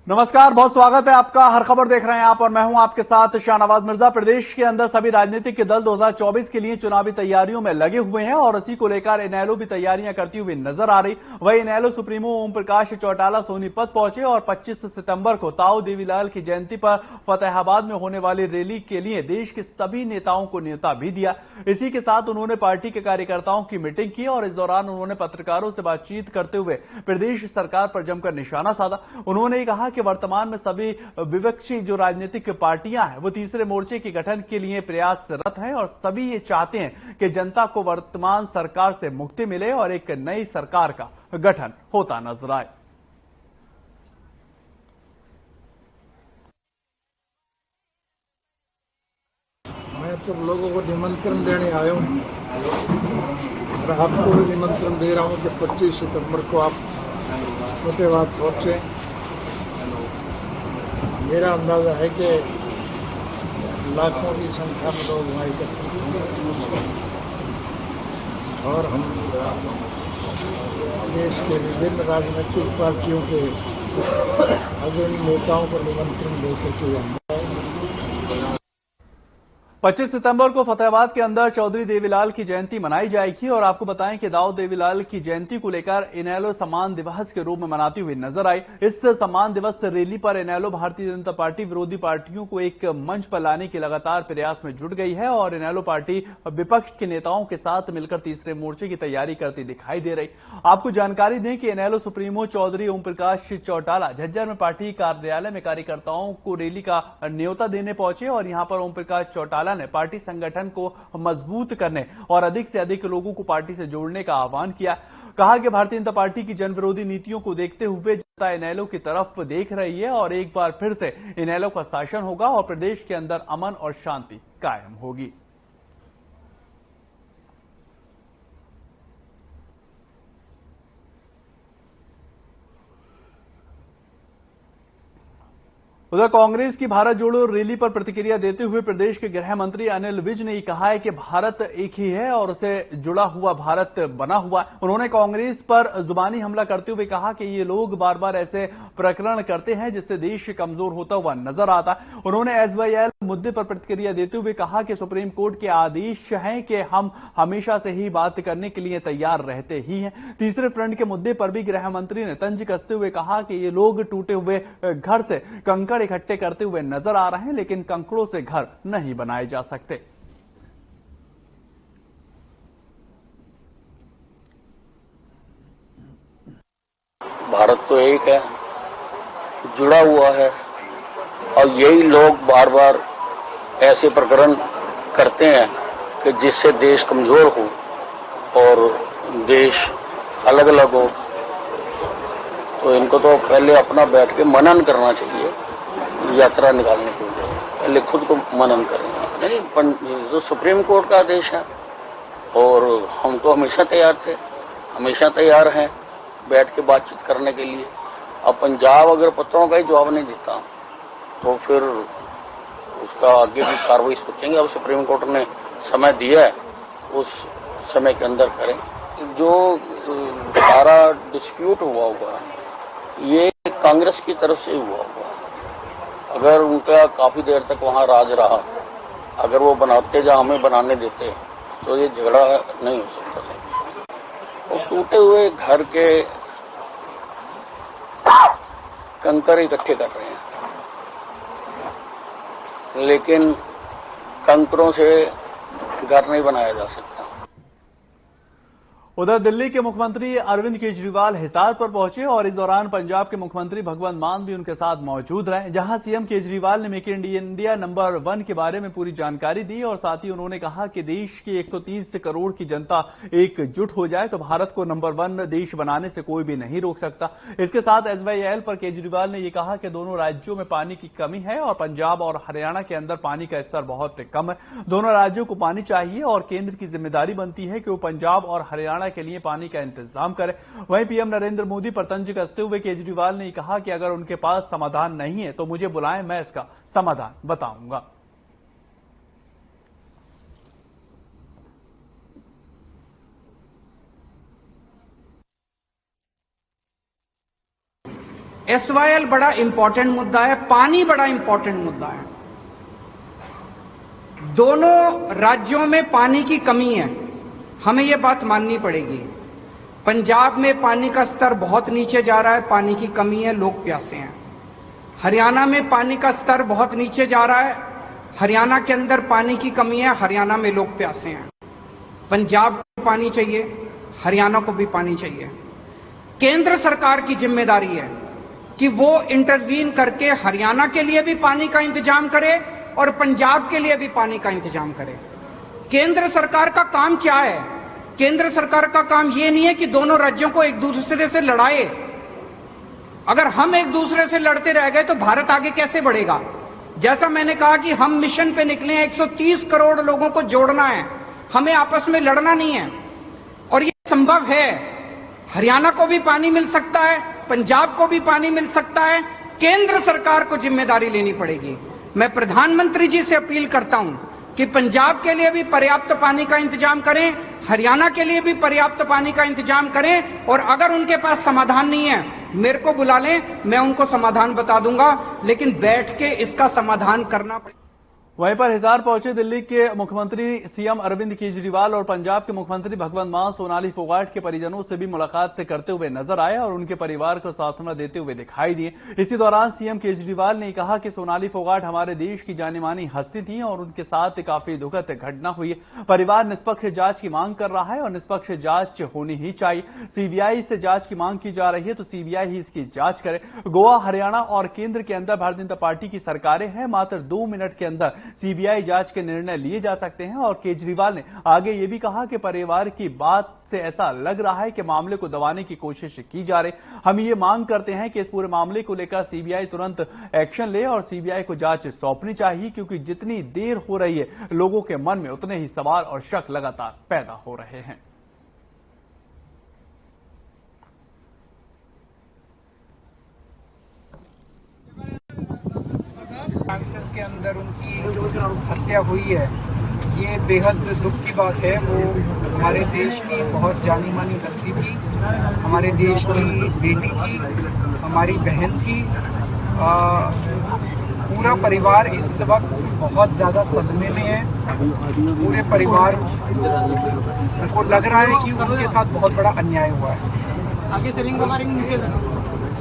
नमस्कार, बहुत स्वागत है आपका। हर खबर देख रहे हैं आप और मैं हूं आपके साथ शाहनवाज मिर्जा। प्रदेश के अंदर सभी राजनीतिक दल 2024 के लिए चुनावी तैयारियों में लगे हुए हैं और इसी को लेकर इनेलो भी तैयारियां करती हुई नजर आ रही। वहीं इनेलो सुप्रीमो ओम प्रकाश चौटाला सोनीपत पहुंचे और 25 सितंबर को ताऊ देवीलाल की जयंती पर फतेहाबाद में होने वाली रैली के लिए देश के सभी नेताओं को न्योता भी दिया। इसी के साथ उन्होंने पार्टी के कार्यकर्ताओं की मीटिंग की और इस दौरान उन्होंने पत्रकारों से बातचीत करते हुए प्रदेश सरकार पर जमकर निशाना साधा। उन्होंने कहा कि वर्तमान में सभी विपक्षी जो राजनीतिक पार्टियां हैं वो तीसरे मोर्चे के गठन के लिए प्रयासरत हैं और सभी ये चाहते हैं कि जनता को वर्तमान सरकार से मुक्ति मिले और एक नई सरकार का गठन होता नजर आए। मैं तो लोगों को निमंत्रण देने आया हूं और आपको भी निमंत्रण दे रहा हूं कि 25 सितंबर को आप फतेहाबाद पहुंचे। मेरा अंदाजा है कि लाखों की संख्या में लोग वहां एकत्रित होंगे और हम देश के विभिन्न राजनीतिक पार्टियों के अग्रणी नेताओं को निमंत्रण देकर के आएंगे। 25 सितंबर को फतेहाबाद के अंदर चौधरी देवीलाल की जयंती मनाई जाएगी और आपको बताएं कि दाऊ देवीलाल की जयंती को लेकर इनेलो सम्मान दिवस के रूप में मनाती हुई नजर आई। इस सम्मान दिवस रैली पर इनेलो भारतीय जनता पार्टी विरोधी पार्टियों को एक मंच पर लाने के लगातार प्रयास में जुट गई है और इनेलो पार्टी विपक्ष के नेताओं के साथ मिलकर तीसरे मोर्चे की तैयारी करती दिखाई दे रही। आपको जानकारी दें कि इनेलो सुप्रीमो चौधरी ओम प्रकाश चौटाला झज्जर में पार्टी कार्यालय में कार्यकर्ताओं को रैली का न्योता देने पहुंचे और यहां पर ओम प्रकाश चौटाला ने पार्टी संगठन को मजबूत करने और अधिक से अधिक लोगों को पार्टी से जोड़ने का आह्वान किया। कहा कि भारतीय जनता पार्टी की जनविरोधी नीतियों को देखते हुए जनता इनेलो की तरफ देख रही है और एक बार फिर से इनेलो का शासन होगा और प्रदेश के अंदर अमन और शांति कायम होगी। उधर कांग्रेस की भारत जोड़ो रैली पर प्रतिक्रिया देते हुए प्रदेश के गृह मंत्री अनिल विज ने कहा है कि भारत एक ही है और उसे जुड़ा हुआ भारत बना हुआ है। उन्होंने कांग्रेस पर जुबानी हमला करते हुए कहा कि ये लोग बार बार ऐसे प्रकरण करते हैं जिससे देश कमजोर होता हुआ नजर आता है। उन्होंने एसवाईएल मुद्दे पर प्रतिक्रिया देते हुए कहा कि सुप्रीम कोर्ट के आदेश हैं कि हम हमेशा से ही बात करने के लिए तैयार रहते ही हैं। तीसरे फ्रंट के मुद्दे पर भी गृह मंत्री ने तंज कसते हुए कहा कि ये लोग टूटे हुए घर से कंकड़ इकट्ठे करते हुए नजर आ रहे हैं लेकिन कंकड़ों से घर नहीं बनाए जा सकते। भारत तो एक है, जुड़ा हुआ है और यही लोग बार बार ऐसे प्रकरण करते हैं कि जिससे देश कमजोर हो और देश अलग अलग हो। तो इनको तो पहले अपना बैठ के मनन करना चाहिए, यात्रा निकालने के लिए पहले खुद को मनन करें। नहीं, जो सुप्रीम कोर्ट का आदेश है और हम तो हमेशा तैयार थे, हमेशा तैयार हैं बैठ के बातचीत करने के लिए। अब पंजाब अगर पत्रों का ही जवाब नहीं देता तो फिर उसका आगे की कार्रवाई सोचेंगे। अब सुप्रीम कोर्ट ने समय दिया है, उस समय के अंदर करें। जो सारा डिस्प्यूट हुआ होगा ये कांग्रेस की तरफ से हुआ होगा। अगर उनका काफी देर तक वहां राज रहा, अगर वो बनाते या हमें बनाने देते तो ये झगड़ा नहीं हो सकता था। वो टूटे हुए घर के कंकड़ इकट्ठे कर रहे हैं लेकिन कंकड़ों से घर नहीं बनाया जा सकता। उधर दिल्ली के मुख्यमंत्री अरविंद केजरीवाल हिसार पर पहुंचे और इस दौरान पंजाब के मुख्यमंत्री भगवंत मान भी उनके साथ मौजूद रहे, जहां सीएम केजरीवाल ने मेक इन इंडिया नंबर 1 के बारे में पूरी जानकारी दी और साथ ही उन्होंने कहा कि देश की 130 करोड़ की जनता एकजुट हो जाए तो भारत को नंबर 1 देश बनाने से कोई भी नहीं रोक सकता। इसके साथ एसवाईएल पर केजरीवाल ने यह कहा कि दोनों राज्यों में पानी की कमी है और पंजाब और हरियाणा के अंदर पानी का स्तर बहुत कम है। दोनों राज्यों को पानी चाहिए और केंद्र की जिम्मेदारी बनती है कि वो पंजाब और हरियाणा के लिए पानी का इंतजाम करें। वहीं पीएम नरेंद्र मोदी पर तंज कसते हुए केजरीवाल ने कहा कि अगर उनके पास समाधान नहीं है तो मुझे बुलाएं, मैं इसका समाधान बताऊंगा। SYL बड़ा इंपॉर्टेंट मुद्दा है, पानी बड़ा इंपॉर्टेंट मुद्दा है। दोनों राज्यों में पानी की कमी है, हमें यह बात माननी पड़ेगी। पंजाब में पानी का स्तर बहुत नीचे जा रहा है, पानी की कमी है, लोग प्यासे हैं। हरियाणा में पानी का स्तर बहुत नीचे जा रहा है, हरियाणा के अंदर पानी की कमी है, हरियाणा में लोग प्यासे हैं। पंजाब को पानी चाहिए, हरियाणा को भी पानी चाहिए। केंद्र सरकार की जिम्मेदारी है कि वो इंटरवीन करके हरियाणा के लिए भी पानी का इंतजाम करे और पंजाब के लिए भी पानी का इंतजाम करे। केंद्र सरकार का काम क्या है? केंद्र सरकार का काम यह नहीं है कि दोनों राज्यों को एक दूसरे से लड़ाए। अगर हम एक दूसरे से लड़ते रह गए तो भारत आगे कैसे बढ़ेगा? जैसा मैंने कहा कि हम मिशन पे निकले हैं, 130 करोड़ लोगों को जोड़ना है, हमें आपस में लड़ना नहीं है और यह संभव है। हरियाणा को भी पानी मिल सकता है, पंजाब को भी पानी मिल सकता है। केंद्र सरकार को जिम्मेदारी लेनी पड़ेगी। मैं प्रधानमंत्री जी से अपील करता हूं कि पंजाब के लिए भी पर्याप्त पानी का इंतजाम करें, हरियाणा के लिए भी पर्याप्त पानी का इंतजाम करें और अगर उनके पास समाधान नहीं है मेरे को बुला लें, मैं उनको समाधान बता दूंगा, लेकिन बैठ के इसका समाधान करना पड़ेगा। वहीं पर हिसार पहुंचे दिल्ली के मुख्यमंत्री सीएम अरविंद केजरीवाल और पंजाब के मुख्यमंत्री भगवंत मान सोनाली फोगाट के परिजनों से भी मुलाकात करते हुए नजर आए और उनके परिवार को सांत्वना देते हुए दिखाई दिए। इसी दौरान सीएम केजरीवाल ने कहा कि सोनाली फोगाट हमारे देश की जानी मानी हस्ती थी और उनके साथ काफी दुखद घटना हुई है। परिवार निष्पक्ष जांच की मांग कर रहा है और निष्पक्ष जांच होनी ही चाहिए। सीबीआई से जांच की मांग की जा रही है तो सीबीआई ही इसकी जांच करे। गोवा, हरियाणा और केंद्र के अंदर भारतीय जनता पार्टी की सरकारें हैं। मात्र 2 मिनट के अंदर सीबीआई जांच के निर्णय लिए जा सकते हैं। और केजरीवाल ने आगे यह भी कहा कि परिवार की बात से ऐसा लग रहा है कि मामले को दबाने की कोशिश की जा रही। हम ये मांग करते हैं कि इस पूरे मामले को लेकर सीबीआई तुरंत एक्शन ले और सीबीआई को जांच सौंपनी चाहिए, क्योंकि जितनी देर हो रही है लोगों के मन में उतने ही सवाल और शक लगातार पैदा हो रहे हैं। फ्रांसिस के अंदर उनकी हत्या हुई है, ये बेहद दुख की बात है। वो हमारे देश की बहुत जानी मानी हस्ती थी, हमारे देश की बेटी थी, हमारी बहन थी। पूरा परिवार इस वक्त बहुत ज्यादा सदमे में है। पूरे परिवार को लग रहा है कि उनके साथ बहुत बड़ा अन्याय हुआ है।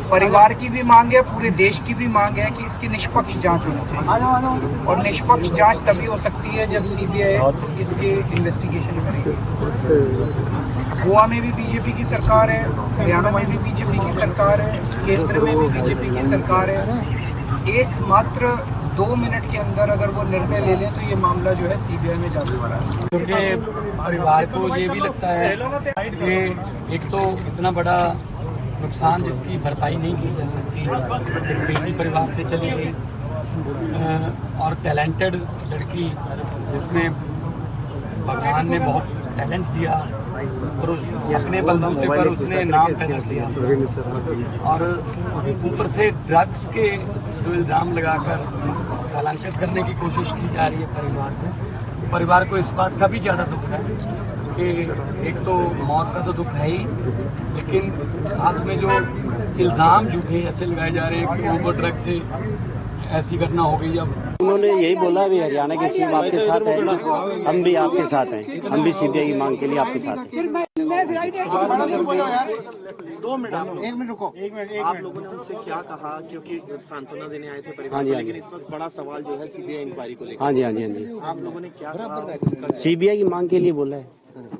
परिवार की भी मांग है, पूरे देश की भी मांग है कि इसकी निष्पक्ष जांच होनी चाहिए और निष्पक्ष जांच तभी हो सकती है जब सीबीआई इसके इन्वेस्टिगेशन करेगी। गोवा में भी बीजेपी की सरकार है, हरियाणा में भी बीजेपी की सरकार है, केंद्र में भी बीजेपी की सरकार है। एकमात्र 2 मिनट के अंदर अगर वो निर्णय ले लें तो ये मामला जो है सीबीआई में जा सकता है। क्योंकि परिवार को ये भी लगता है कि एक तो इतना बड़ा नुकसान जिसकी भरपाई नहीं की जा सकती, एक बेटी परिवार से चली गई और टैलेंटेड लड़की जिसमें भगवान ने बहुत टैलेंट दिया और अपने बलबूते पर उसने नाम पैदा किया और ऊपर से ड्रग्स के जो इल्जाम लगाकर कलंकित करने की कोशिश की जा रही है परिवार को। परिवार को इस बात का भी ज़्यादा दुख है कि एक तो मौत का तो दुख है ही, लेकिन साथ में जो इल्जाम झूठे ऐसे लगाए जा रहे हैं कि ओवर ड्रग से ऐसी घटना हो गई। अब उन्होंने यही बोला भी हरियाणा के सीएम आपके साथ हैं, हम भी आपके साथ हैं, हम भी सीबीआई की मांग के लिए आपके साथ हैं। 2 मिनट, 1 मिनट रुको। आप लोगों ने उनसे क्या कहा, क्योंकि सांत्वना देने आए थे परिवार को, लेकिन इस वक्त बड़ा सवाल जो है सीबीआई इंक्वायरी को लेकर। हाँ जी। आप लोगों ने क्या कहा? सीबीआई की मांग के लिए बोला है।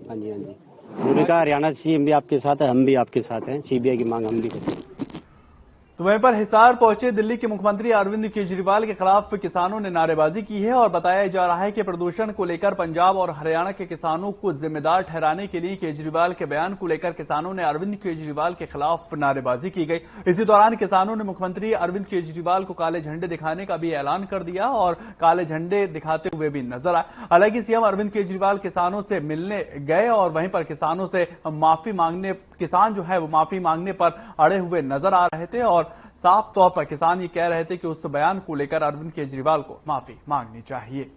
हाँ जी। उन्होंने कहा हरियाणा सीएम भी आपके साथ है, हम भी आपके साथ हैं, सीबीआई की मांग हम भी करते हैं। तो वहीं पर हिसार पहुंचे दिल्ली के मुख्यमंत्री अरविंद केजरीवाल के खिलाफ किसानों ने नारेबाजी की है और बताया जा रहा है कि प्रदूषण को लेकर पंजाब और हरियाणा के किसानों को जिम्मेदार ठहराने के लिए केजरीवाल के बयान को लेकर किसानों ने अरविंद केजरीवाल के खिलाफ नारेबाजी की गई। इसी दौरान किसानों ने मुख्यमंत्री अरविंद केजरीवाल को काले झंडे दिखाने का भी ऐलान कर दिया और काले झंडे दिखाते हुए भी नजर आए। हालांकि सीएम अरविंद केजरीवाल किसानों से मिलने गए और वहीं पर किसानों से किसान जो है वो माफी मांगने पर अड़े हुए नजर आ रहे थे और साफ तौर पर किसान ये कह रहे थे कि उस बयान को लेकर अरविंद केजरीवाल को माफी मांगनी चाहिए।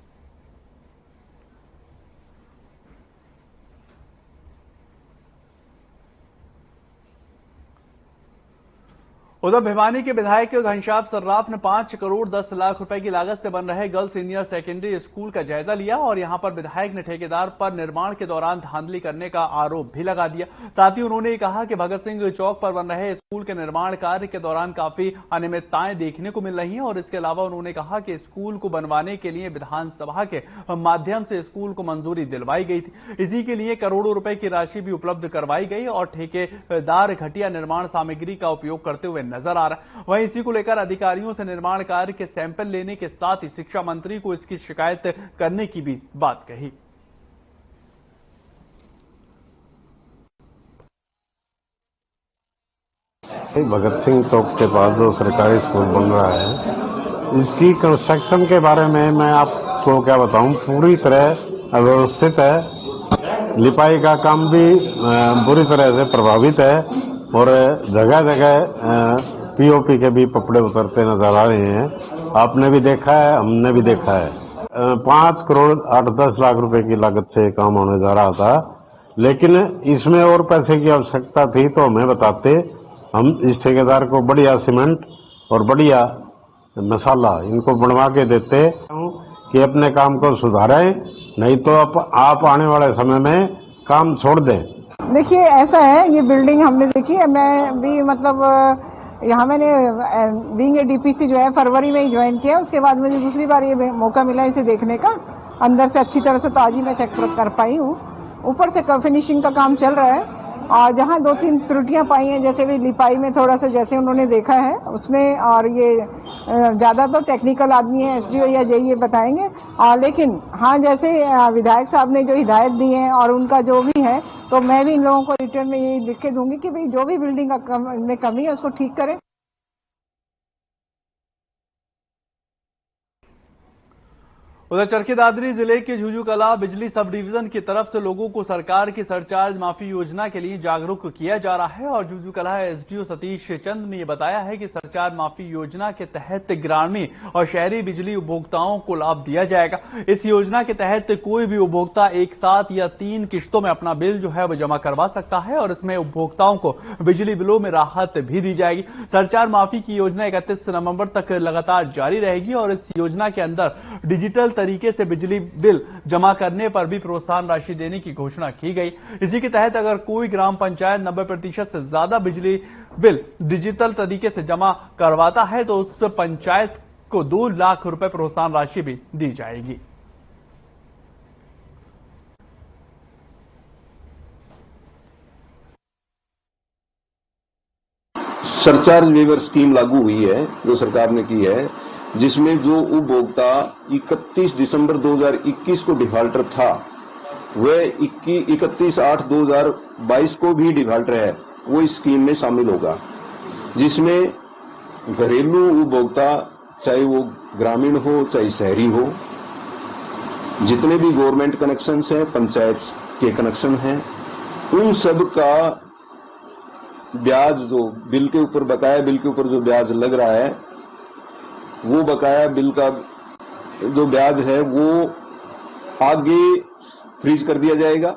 उधर भिवानी के विधायक घनश्याम सर्राफ ने 5 करोड़ 10 लाख रुपए की लागत से बन रहे गर्ल्स सीनियर सेकेंडरी स्कूल का जायजा लिया और यहां पर विधायक ने ठेकेदार पर निर्माण के दौरान धांधली करने का आरोप भी लगा दिया। साथ ही उन्होंने कहा कि भगत सिंह चौक पर बन रहे स्कूल के निर्माण कार्य के दौरान काफी अनियमितताएं देखने को मिल रही हैं और इसके अलावा उन्होंने कहा कि स्कूल को बनवाने के लिए विधानसभा के माध्यम से स्कूल को मंजूरी दिलवाई गई थी। इसी के लिए करोड़ों रुपए की राशि भी उपलब्ध करवाई गई और ठेकेदार घटिया निर्माण सामग्री का उपयोग करते हुए नजर आ रहा है। वहीं इसी को लेकर अधिकारियों से निर्माण कार्य के सैंपल लेने के साथ ही शिक्षा मंत्री को इसकी शिकायत करने की भी बात कही। भगत सिंह चौक के पास जो सरकारी स्कूल बन रहा है, इसकी कंस्ट्रक्शन के बारे में मैं आपको क्या बताऊं, पूरी तरह अव्यवस्थित है। लिपाई का काम भी बुरी तरह से प्रभावित है और जगह जगह पीओपी के भी कपड़े उतरते नजर आ रहे हैं। आपने भी देखा है, हमने भी देखा है। 5 करोड़ 8-10 लाख रुपए की लागत से काम होने जा रहा था, लेकिन इसमें और पैसे की आवश्यकता थी तो हमें बताते, हम इस ठेकेदार को बढ़िया सीमेंट और बढ़िया मसाला इनको बनवा के देते कि अपने काम को सुधारें, नहीं तो आप आने वाले समय में काम छोड़ दें। देखिए ऐसा है, ये बिल्डिंग हमने देखी है, मैं भी मतलब यहाँ मैंने बीइंग ए डीपीसी जो है फरवरी में ही ज्वाइन किया। उसके बाद मुझे दूसरी बार ये मौका मिला इसे देखने का, अंदर से अच्छी तरह से तो आज ही मैं चेक कर पाई हूँ। ऊपर से फिनिशिंग का काम चल रहा है और जहाँ 2-3 त्रुटियां पाई हैं, जैसे भी लिपाई में थोड़ा सा जैसे उन्होंने देखा है उसमें, और ये ज्यादा तो टेक्निकल आदमी है, एसडीओ या जेईए बताएंगे। लेकिन हाँ, जैसे विधायक साहब ने जो हिदायत दी है और उनका जो भी है, तो मैं भी इन लोगों को रिटर्न में यही लिख के दूंगी कि भाई जो भी बिल्डिंग में कमी है उसको ठीक करें। उधर चरखी दादरी जिले के झुझुकला बिजली सब डिवीजन की तरफ से लोगों को सरकार की सरचार्ज माफी योजना के लिए जागरूक किया जा रहा है और झुझुकला एसडीओ सतीश चंद ने बताया है कि सरचार्ज माफी योजना के तहत ग्रामीण और शहरी बिजली उपभोक्ताओं को लाभ दिया जाएगा। इस योजना के तहत कोई भी उपभोक्ता एक साथ या 3 किश्तों में अपना बिल जो है वो जमा करवा सकता है और इसमें उपभोक्ताओं को बिजली बिलों में राहत भी दी जाएगी। सरचार्ज माफी की योजना 31 नवंबर तक लगातार जारी रहेगी और इस योजना के अंदर डिजिटल तरीके से बिजली बिल जमा करने पर भी प्रोत्साहन राशि देने की घोषणा की गई। इसी के तहत अगर कोई ग्राम पंचायत 90% से ज्यादा बिजली बिल डिजिटल तरीके से जमा करवाता है तो उस पंचायत को 2 लाख रुपए प्रोत्साहन राशि भी दी जाएगी। सरचार्ज वेवर स्कीम लागू हुई है जो सरकार ने की है, जिसमें जो उपभोक्ता 31 दिसंबर 2021 को डिफॉल्टर था वह 31/8/2022 को भी डिफॉल्टर है, वो इस स्कीम में शामिल होगा, जिसमें घरेलू उपभोक्ता चाहे वो ग्रामीण हो चाहे शहरी हो, जितने भी गवर्नमेंट कनेक्शंस हैं, पंचायत के कनेक्शन हैं, उन सब का ब्याज जो बिल के ऊपर बकाया बिल के ऊपर जो ब्याज लग रहा है, वो बकाया बिल का जो ब्याज है वो आगे फ्रीज कर दिया जाएगा।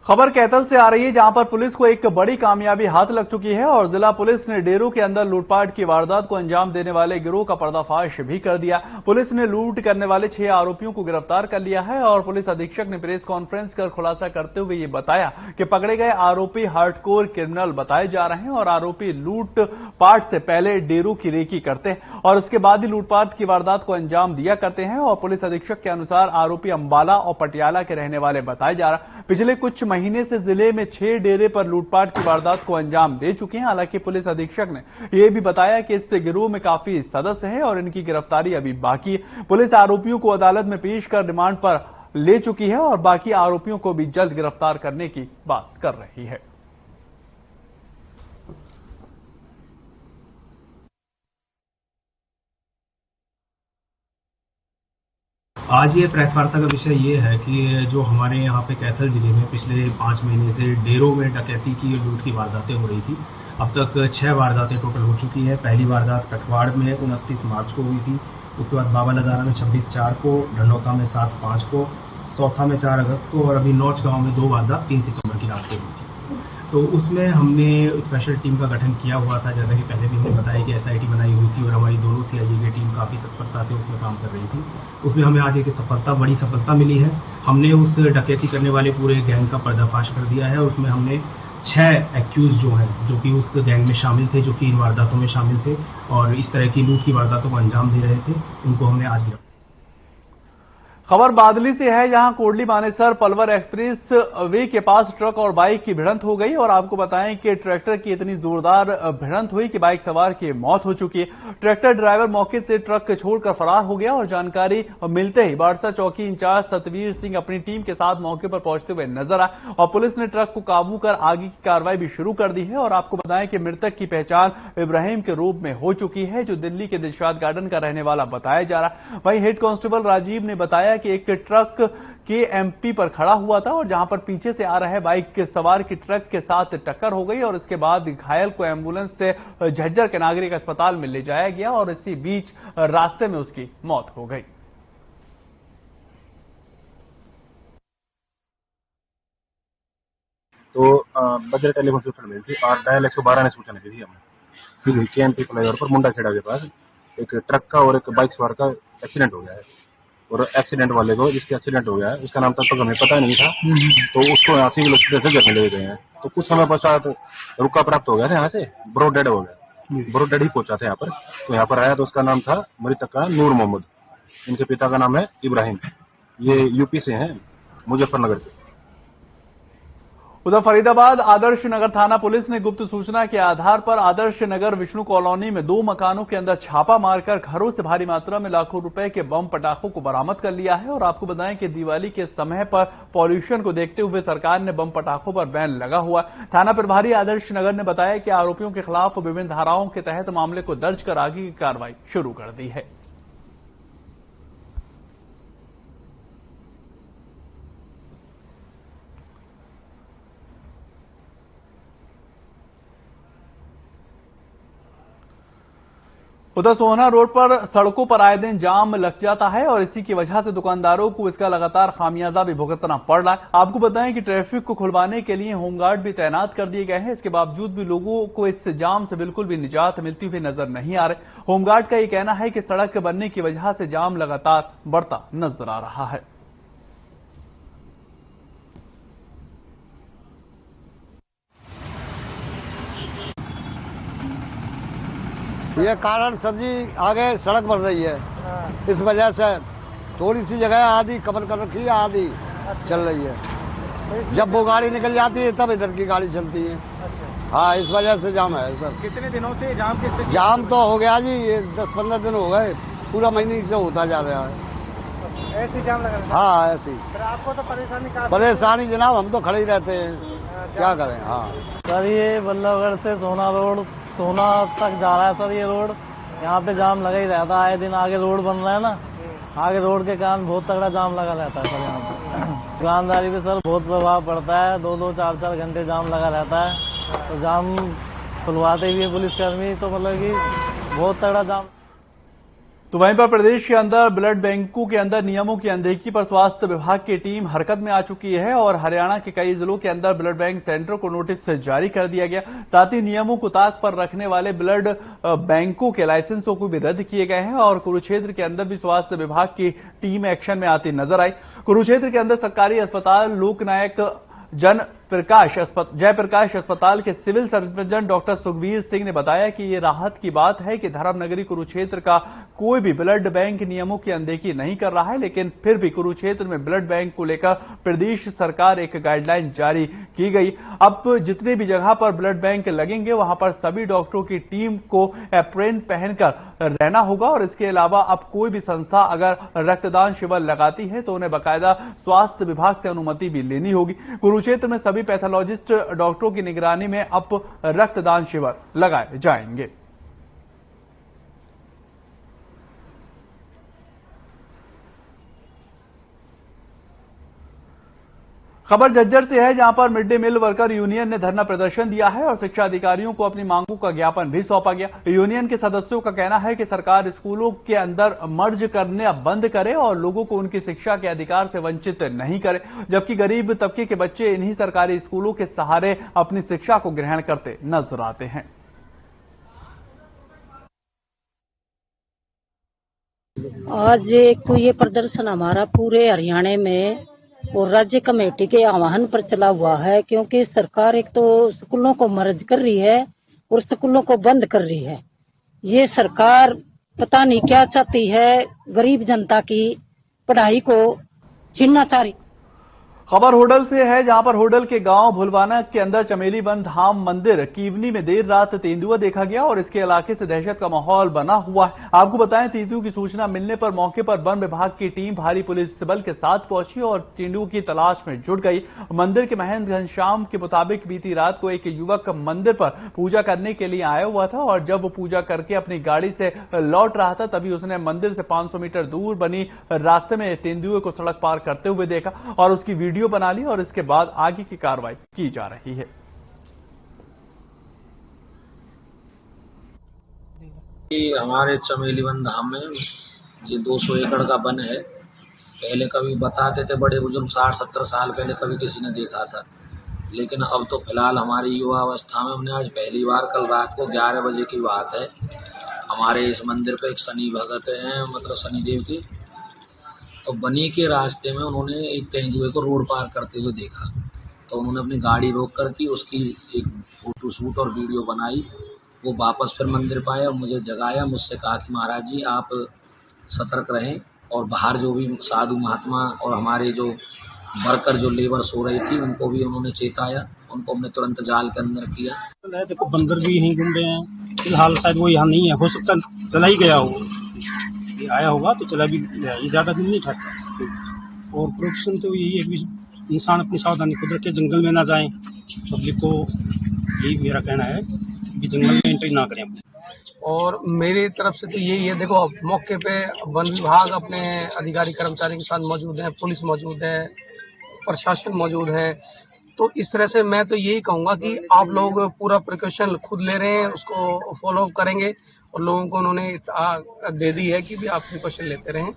खबर कैथल से आ रही है जहां पर पुलिस को एक बड़ी कामयाबी हाथ लग चुकी है और जिला पुलिस ने डेरों के अंदर लूटपाट की वारदात को अंजाम देने वाले गिरोह का पर्दाफाश भी कर दिया। पुलिस ने लूट करने वाले 6 आरोपियों को गिरफ्तार कर लिया है और पुलिस अधीक्षक ने प्रेस कॉन्फ्रेंस कर खुलासा करते हुए ये बताया कि पकड़े गए आरोपी हार्डकोर क्रिमिनल बताए जा रहे हैं और आरोपी लूटपाट से पहले डेरों की रेकी करते हैं और उसके बाद ही लूटपाट की वारदात को अंजाम दिया करते हैं। और पुलिस अधीक्षक के अनुसार आरोपी अंबाला और पटियाला के रहने वाले बताए जा रहे हैं। पिछले कुछ महीने से जिले में 6 डेरे पर लूटपाट की वारदात को अंजाम दे चुके हैं। हालांकि पुलिस अधीक्षक ने यह भी बताया कि इस गिरोह में काफी सदस्य हैं और इनकी गिरफ्तारी अभी बाकी है। पुलिस आरोपियों को अदालत में पेश कर रिमांड पर ले चुकी है और बाकी आरोपियों को भी जल्द गिरफ्तार करने की बात कर रही है। आज ये प्रेस वार्ता का विषय ये है कि जो हमारे यहाँ पे कैथल जिले में पिछले 5 महीने से डेरों में डकैती की और लूट की वारदातें हो रही थी। अब तक 6 वारदातें टोटल हो चुकी है। पहली वारदात कटवाड़ में 29 मार्च को हुई थी, उसके बाद बाबा लदारा में 26/4 को, ढंडौता में 7/5 को, सौथा में 4 अगस्त को और अभी नौच गांव में 2 वारदात 3 सितंबर की रात को हुई थी। तो उसमें हमने स्पेशल टीम का गठन किया हुआ था, जैसा कि पहले भी हमने बताया कि SIT बनाई हुई थी और हमारी दोनों CIA की टीम काफ़ी तत्परता से उसमें काम कर रही थी। उसमें हमें आज एक बड़ी सफलता मिली है। हमने उस डकैती करने वाले पूरे गैंग का पर्दाफाश कर दिया है और उसमें हमने 6 एक्यूज जो हैं, जो कि उस गैंग में शामिल थे, जो कि इन वारदातों में शामिल थे और इस तरह की लूट की वारदातों को अंजाम दे रहे थे, उनको हमने आज गिरफ्तार। खबर बादली से है, जहां कोडली मानेसर पलवर एक्सप्रेस वे के पास ट्रक और बाइक की भिड़ंत हो गई और आपको बताएं कि ट्रैक्टर की इतनी जोरदार भिड़ंत हुई कि बाइक सवार की मौत हो चुकी है। ट्रैक्टर ड्राइवर मौके से ट्रक छोड़कर फरार हो गया और जानकारी मिलते ही बाड़सा चौकी इंचार्ज सतवीर सिंह अपनी टीम के साथ मौके पर पहुंचते हुए नजर आए और पुलिस ने ट्रक को काबू कर आगे की कार्रवाई भी शुरू कर दी है। और आपको बताएं कि मृतक की पहचान इब्राहिम के रूप में हो चुकी है, जो दिल्ली के दिलशाद गार्डन का रहने वाला बताया जा रहा है। वहीं हेड कांस्टेबल राजीव ने बताया कि एक ट्रक के MP पर खड़ा हुआ था और जहां पर पीछे से आ रहे बाइक के सवार की ट्रक के साथ टक्कर हो गई और इसके बाद घायल को एम्बुलेंस से झज्जर के नागरिक अस्पताल में ले जाया गया और इसी बीच रास्ते में उसकी मौत हो गई। तो बजर टेलीफोन सूचना मिली थी और डायल 112 ने सूचना दी थी हमें। फिर KNP फ्लाईओवर पर मुंडा खेड़ा के पास एक ट्रक का और एक बाइक सवार का एक्सीडेंट हो गया है और एक्सीडेंट वाले को, जिसके एक्सीडेंट हो गया है, उसका नाम तब तक हमें पता नहीं था, तो उसको यहाँ सिविल हॉस्पिटल से घर ले गए हैं। तो कुछ समय पश्चात रुका प्राप्त हो गया था, यहाँ से ब्रॉड डेड हो गया, ब्रॉड डेड ही पहुंचा था यहाँ पर। तो यहाँ पर आया तो उसका नाम था मृतक का नूर मोहम्मद, इनके पिता का नाम है इब्राहिम, ये UP से हैं, मुजफ्फरनगर के। उधर फरीदाबाद आदर्श नगर थाना पुलिस ने गुप्त सूचना के आधार पर आदर्श नगर विष्णु कॉलोनी में 2 मकानों के अंदर छापा मारकर घरों से भारी मात्रा में लाखों रुपए के बम पटाखों को बरामद कर लिया है। और आपको बताएं कि दिवाली के समय पर पॉल्यूशन को देखते हुए सरकार ने बम पटाखों पर बैन लगा हुआ। थाना प्रभारी आदर्श नगर ने बताया कि आरोपियों के खिलाफ विभिन्न धाराओं के तहत मामले को दर्ज कर आगे की कार्रवाई शुरू कर दी है। उधर सोहना रोड पर सड़कों पर आए दिन जाम लग जाता है और इसी की वजह से दुकानदारों को इसका लगातार खामियाजा भी भुगतना पड़ रहा है। आपको बताएं कि ट्रैफिक को खुलवाने के लिए होमगार्ड भी तैनात कर दिए गए हैं। इसके बावजूद भी लोगों को इस जाम से बिल्कुल भी निजात मिलती हुई नजर नहीं आ रही। होमगार्ड का यह कहना है कि सड़क बनने की वजह से जाम लगातार बढ़ता नजर आ रहा है। ये कारण सर जी आगे सड़क बन रही है, इस वजह से थोड़ी सी जगह आधी कवर कर रखी है, आधी चल रही है। जब वो गाड़ी निकल जाती है तब इधर की गाड़ी चलती है। हाँ, इस वजह से जाम है सर। कितने दिनों से जाम किस जाम तो हो गया जी, ये 10-15 दिन हो गए, पूरा महीने से होता जा रहा है। ऐसी जाम लगा? हाँ, ऐसी। फिर आपको तो परेशानी जनाब, हम तो खड़े ही रहते हैं, क्या करें। हाँ सर, ये बल्लभगढ़ से सोना रोड सोना तक जा रहा है सर ये रोड, यहाँ पे जाम लगा ही रहता है। आए दिन आगे रोड बन रहा है ना, आगे रोड के कारण बहुत तगड़ा जाम लगा रहता है सर यहाँ पे। दुकानदारी पे सर बहुत प्रभाव पड़ता है, 2-2, 4-4 घंटे जाम लगा रहता है। तो जाम खुलवाते भी है पुलिसकर्मी, तो मतलब कि बहुत तगड़ा जाम। तो वहीं पर प्रदेश के अंदर ब्लड बैंकों के अंदर नियमों की अनदेखी पर स्वास्थ्य विभाग की टीम हरकत में आ चुकी है और हरियाणा के कई जिलों के अंदर ब्लड बैंक सेंटर को नोटिस जारी कर दिया गया। साथ ही नियमों को ताक पर रखने वाले ब्लड बैंकों के लाइसेंसों को भी रद्द किए गए हैं और कुरुक्षेत्र के अंदर भी स्वास्थ्य विभाग की टीम एक्शन में आती नजर आई। कुरुक्षेत्र के अंदर सरकारी अस्पताल लोकनायक जयप्रकाश अस्पताल के civil surgeon doctor Sukhbir Singh ने बताया कि ये राहत की बात है कि धर्मनगरी कुरुक्षेत्र का कोई भी ब्लड बैंक नियमों की अनदेखी नहीं कर रहा है, लेकिन फिर भी कुरुक्षेत्र में ब्लड बैंक को लेकर प्रदेश सरकार एक गाइडलाइन जारी की गई। अब जितने भी जगह पर ब्लड बैंक लगेंगे वहां पर सभी डॉक्टरों की टीम को एप्रेन पहनकर रहना होगा और इसके अलावा अब कोई भी संस्था अगर रक्तदान शिविर लगाती है तो उन्हें बाकायदा स्वास्थ्य विभाग से अनुमति भी लेनी होगी। कुरुक्षेत्र में सभी पैथोलॉजिस्ट डॉक्टरों की निगरानी में अब रक्तदान शिविर लगाए जाएंगे। खबर झज्जर से है, जहां पर mid day meal worker union ने धरना प्रदर्शन दिया है और शिक्षा अधिकारियों को अपनी मांगों का ज्ञापन भी सौंपा गया। यूनियन के सदस्यों का कहना है कि सरकार स्कूलों के अंदर मर्ज करने बंद करे और लोगों को उनकी शिक्षा के अधिकार से वंचित नहीं करे, जबकि गरीब तबके के बच्चे इन्हीं सरकारी स्कूलों के सहारे अपनी शिक्षा को ग्रहण करते नजर आते हैं। आज एक तो ये प्रदर्शन हमारा पूरे हरियाणा में और राज्य कमेटी के आह्वान पर चला हुआ है, क्योंकि सरकार एक तो स्कूलों को मर्ज कर रही है और स्कूलों को बंद कर रही है। ये सरकार पता नहीं क्या चाहती है, गरीब जनता की पढ़ाई को छीनना चाह रही। खबर होडल से है, जहां पर होडल के गांव भुलवाना के अंदर चमेली वन धाम मंदिर कीवनी में देर रात तेंदुआ देखा गया और इसके इलाके से दहशत का माहौल बना हुआ है। आपको बताएं, तेंदुओं की सूचना मिलने पर मौके पर वन विभाग की टीम भारी पुलिस बल के साथ पहुंची और तेंदुओं की तलाश में जुट गई। मंदिर के महंत घनश्याम के मुताबिक बीती रात को एक युवक मंदिर पर पूजा करने के लिए आया हुआ था और जब वो पूजा करके अपनी गाड़ी से लौट रहा था, तभी उसने मंदिर से 500 मीटर दूर बनी रास्ते में तेंदुए को सड़क पार करते हुए देखा और उसकी वीडियो बना ली और इसके बाद आगे की कार्रवाई की जा रही है। हमारे चमेली वन धाम में ये 200 एकड़ का वन है। पहले कभी बताते थे बड़े बुजुर्ग 60-70 साल पहले कभी किसी ने देखा था, लेकिन अब तो फिलहाल हमारी युवा अवस्था में हमने आज पहली बार कल रात को 11 बजे की बात है, हमारे इस मंदिर पे एक शनि भगत है, मतलब शनिदेव की, तो बनी के रास्ते में उन्होंने एक तेंदुए को रोड पार करते हुए देखा। तो उन्होंने अपनी गाड़ी रोक करके उसकी एक फोटो शूट और वीडियो बनाई। वो वापस फिर मंदिर पाए और मुझे जगाया, मुझसे कहा कि महाराज जी आप सतर्क रहें और बाहर जो भी साधु महात्मा और हमारे जो वर्कर जो लेबर सो रही थी उनको भी उन्होंने चेताया। उनको हमने तुरंत जाल के अंदर किया। देखो बंदर भी यहीं घूम रहे हैं, फिलहाल शायद वो यहाँ नहीं है, हो सकता चला ही गया हो, ये आया होगा तो चला भी गया, ये ज्यादा दिन नहीं ठहरता। और प्रोटेक्शन तो यही है कि इंसान अपनी सावधानी खुद रखे, जंगल में ना जाए। पब्लिक को यही मेरा कहना है कि जंगल में एंट्री ना करें। और मेरी तरफ से तो यही है, देखो मौके पे वन विभाग अपने अधिकारी कर्मचारी के साथ मौजूद है, पुलिस मौजूद है, प्रशासन मौजूद है, तो इस तरह से मैं तो यही कहूँगा कि आप लोग पूरा प्रिकॉशन खुद ले रहे हैं, उसको फॉलो अप करेंगे और लोगों को उन्होंने दे दी है कि भी आप प्रिकॉशन लेते रहें।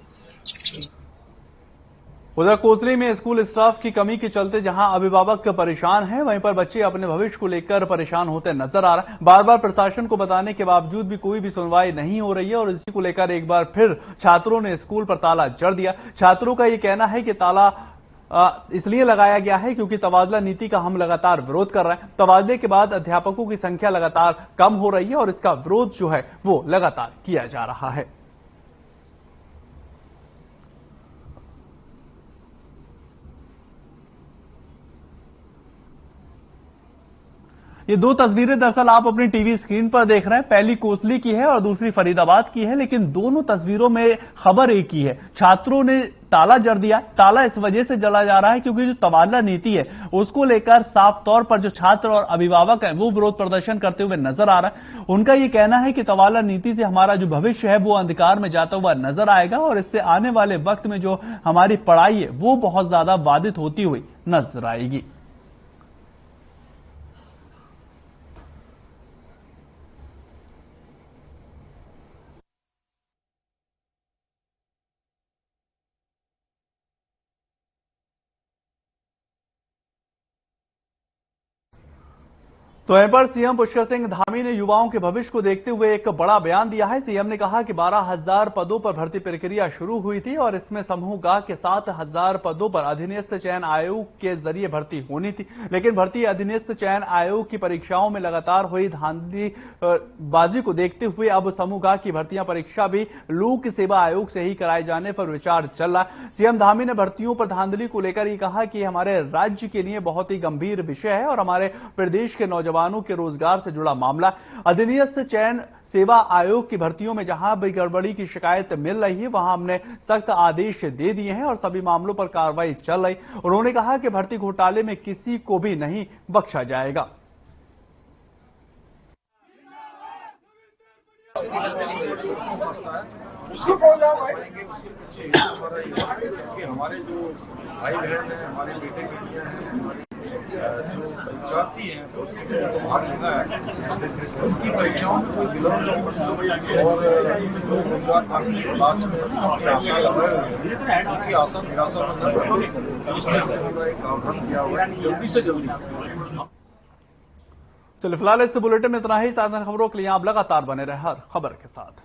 उधर कोसली में स्कूल स्टाफ की कमी के चलते जहां अभिभावक परेशान हैं, वहीं पर बच्चे अपने भविष्य को लेकर परेशान होते नजर आ रहे हैं। बार बार प्रशासन को बताने के बावजूद भी कोई भी सुनवाई नहीं हो रही है और इसी को लेकर एक बार फिर छात्रों ने स्कूल पर ताला जड़ दिया। छात्रों का यह कहना है कि ताला इसलिए लगाया गया है क्योंकि तबादला नीति का हम लगातार विरोध कर रहे हैं। तबादले के बाद अध्यापकों की संख्या लगातार कम हो रही है और इसका विरोध जो है वो लगातार किया जा रहा है। ये दो तस्वीरें दरअसल आप अपनी टीवी स्क्रीन पर देख रहे हैं, पहली कोसली की है और दूसरी फरीदाबाद की है, लेकिन दोनों तस्वीरों में खबर एक ही है। छात्रों ने ताला जड़ दिया। ताला इस वजह से जला जा रहा है क्योंकि जो तबादला नीति है उसको लेकर साफ तौर पर जो छात्र और अभिभावक हैं वो विरोध प्रदर्शन करते हुए नजर आ रहा है। उनका ये कहना है कि तबादला नीति से हमारा जो भविष्य है वो अंधकार में जाता हुआ नजर आएगा और इससे आने वाले वक्त में जो हमारी पढ़ाई है वो बहुत ज्यादा बाधित होती हुई नजर आएगी। तो यहां पर सीएम पुष्कर सिंह धामी ने युवाओं के भविष्य को देखते हुए एक बड़ा बयान दिया है। सीएम ने कहा कि 12,000 पदों पर भर्ती प्रक्रिया शुरू हुई थी और इसमें समूह गा के 7,000 पदों पर अधिनियस्त चयन आयोग के जरिए भर्ती होनी थी, लेकिन भर्ती अधिनियस्त चयन आयोग की परीक्षाओं में लगातार हुई धांधलीबाजी को देखते हुए अब समूह गा की भर्तियां परीक्षा भी लोक सेवा आयोग से ही कराए जाने पर विचार चल रहा है। सीएम धामी ने भर्तियों पर धांधली को लेकर ये कहा कि हमारे राज्य के लिए बहुत ही गंभीर विषय है और हमारे प्रदेश के नौजवानों के रोजगार से जुड़ा मामला। अधिनियस्त चयन सेवा आयोग की भर्तियों में जहां भी गड़बड़ी की शिकायत मिल रही है वहां हमने सख्त आदेश दे दिए हैं और सभी मामलों पर कार्रवाई चल रही। उन्होंने कहा कि भर्ती घोटाले में किसी को भी नहीं बख्शा जाएगा। उसके पीछे हमारा ये है कि हमारे जो भाई बहन है, हमारे बेटे बेटियां हैं, हमारे जो परीक्षार्थी हैं तो बाहर लेना है, उनकी परीक्षाओं में कोई विलम्ब न हो और जो उम्मीदवार पार्टी के पास में अपनी आशा लगाए हुए हैं उनकी आशा निराशा में न बने, इसलिए हमने एक आह्वान किया हुआ है जल्दी से जल्दी। चलिए फिलहाल इस बुलेटिन में इतना ही। ताज़ा खबरों के लिए आप लगातार बने रहे हर खबर के साथ।